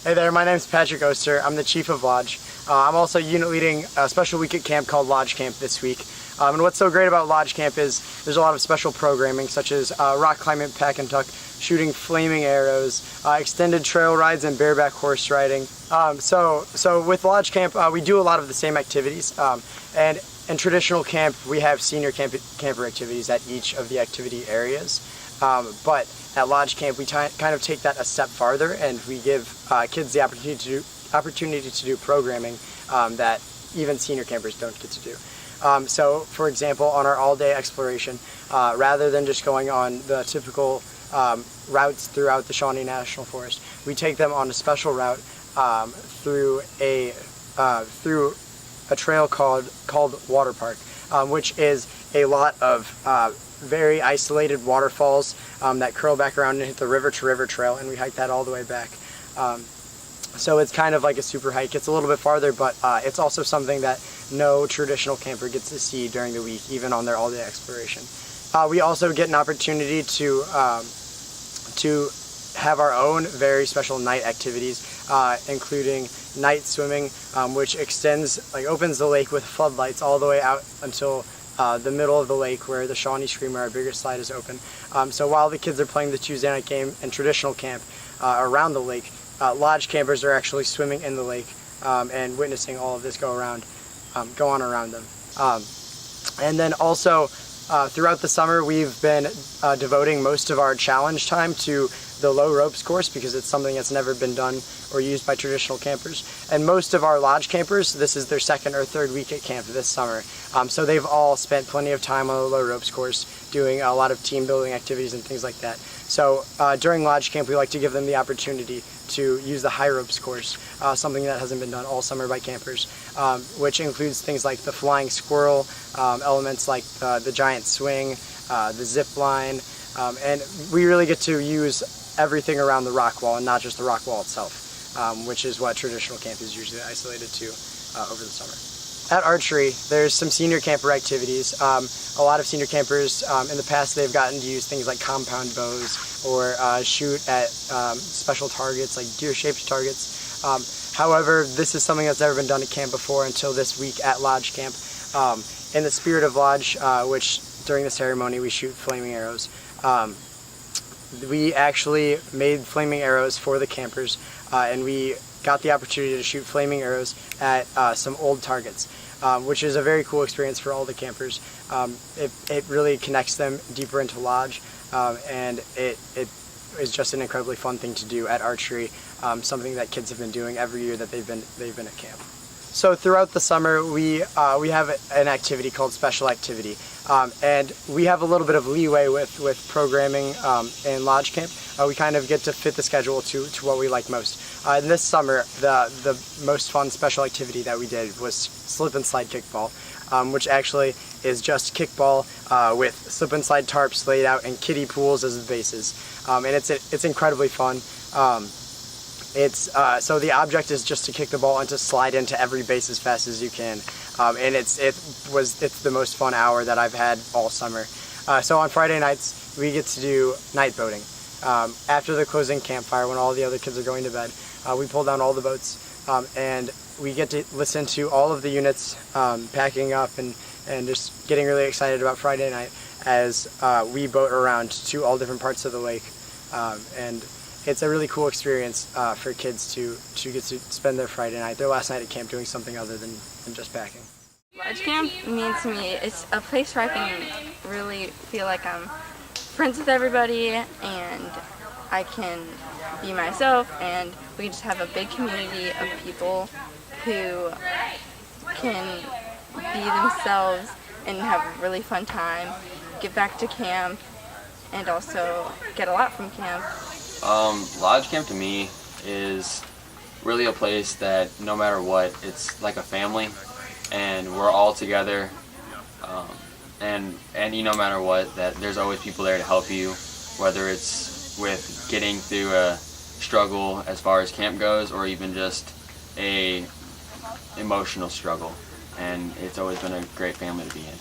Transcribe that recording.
Hey there, my name is Patrick Oster. I'm the Chief of Lodge. I'm also unit leading a special week at camp called Lodge Camp this week. And what's so great about Lodge Camp is there's a lot of special programming such as rock climbing, pack and tuck, shooting flaming arrows, extended trail rides, and bareback horse riding. So with Lodge Camp, we do a lot of the same activities. And in traditional camp, we have senior camper activities at each of the activity areas. But at Lodge Camp, we kind of take that a step farther, and we give kids the opportunity to do programming that even senior campers don't get to do. So, for example, on our all-day exploration, rather than just going on the typical routes throughout the Shawnee National Forest, we take them on a special route through a trail called Water Park, which is a lot of very isolated waterfalls that curl back around and hit the river-to-river trail, and we hike that all the way back. So it's kind of like a super hike. It's a little bit farther, but it's also something that no traditional camper gets to see during the week, even on their all-day exploration. We also get an opportunity to have our own very special night activities, including night swimming, which opens the lake with floodlights all the way out until the middle of the lake where the Shawnee Screamer, our biggest slide, is open. So while the kids are playing the Tuesday night game in traditional camp around the lake, Lodge campers are actually swimming in the lake and witnessing all of this go on around them. And then also throughout the summer, we've been devoting most of our challenge time to the low ropes course because it's something that's never been done or used by traditional campers. And most of our Lodge campers, this is their second or third week at camp this summer. So they've all spent plenty of time on the low ropes course doing a lot of team building activities and things like that. So during Lodge Camp, we like to give them the opportunity to use the high ropes course, something that hasn't been done all summer by campers, which includes things like the flying squirrel, elements like the giant swing, the zip line, and we really get to use everything around the rock wall and not just the rock wall itself, which is what traditional camp is usually isolated to over the summer. At archery, there's some senior camper activities. A lot of senior campers, in the past, they've gotten to use things like compound bows or shoot at special targets like deer-shaped targets. However, this is something that's never been done at camp before until this week at Lodge Camp. In the spirit of Lodge, which during the ceremony we shoot flaming arrows, we actually made flaming arrows for the campers, and we got the opportunity to shoot flaming arrows at some old targets, which is a very cool experience for all the campers. It really connects them deeper into Lodge, and it is just an incredibly fun thing to do at archery, something that kids have been doing every year that they've been at camp. So throughout the summer, we have an activity called Special Activity, and we have a little bit of leeway with programming in Lodge Camp. We kind of get to fit the schedule to what we like most. And this summer, the most fun special activity that we did was slip and slide kickball, which actually is just kickball with slip and slide tarps laid out and kiddie pools as the bases, and it's incredibly fun. So the object is just to kick the ball and to slide into every base as fast as you can, and it's the most fun hour that I've had all summer. So on Friday nights we get to do night boating. After the closing campfire, when all the other kids are going to bed, we pull down all the boats, and we get to listen to all of the units packing up and just getting really excited about Friday night as we boat around to all different parts of the lake, and it's a really cool experience for kids to get to spend their Friday night, their last night at camp, doing something other than just packing. Lodge Camp means to me, it's a place where I can really feel like I'm friends with everybody and I can be myself, and we just have a big community of people who can be themselves and have a really fun time, get back to camp, and also get a lot from camp. Lodge Camp to me is really a place that no matter what, it's like a family, and we're all together, and no matter what, that there's always people there to help you, whether it's with getting through a struggle as far as camp goes or even just a emotional struggle, and it's always been a great family to be in.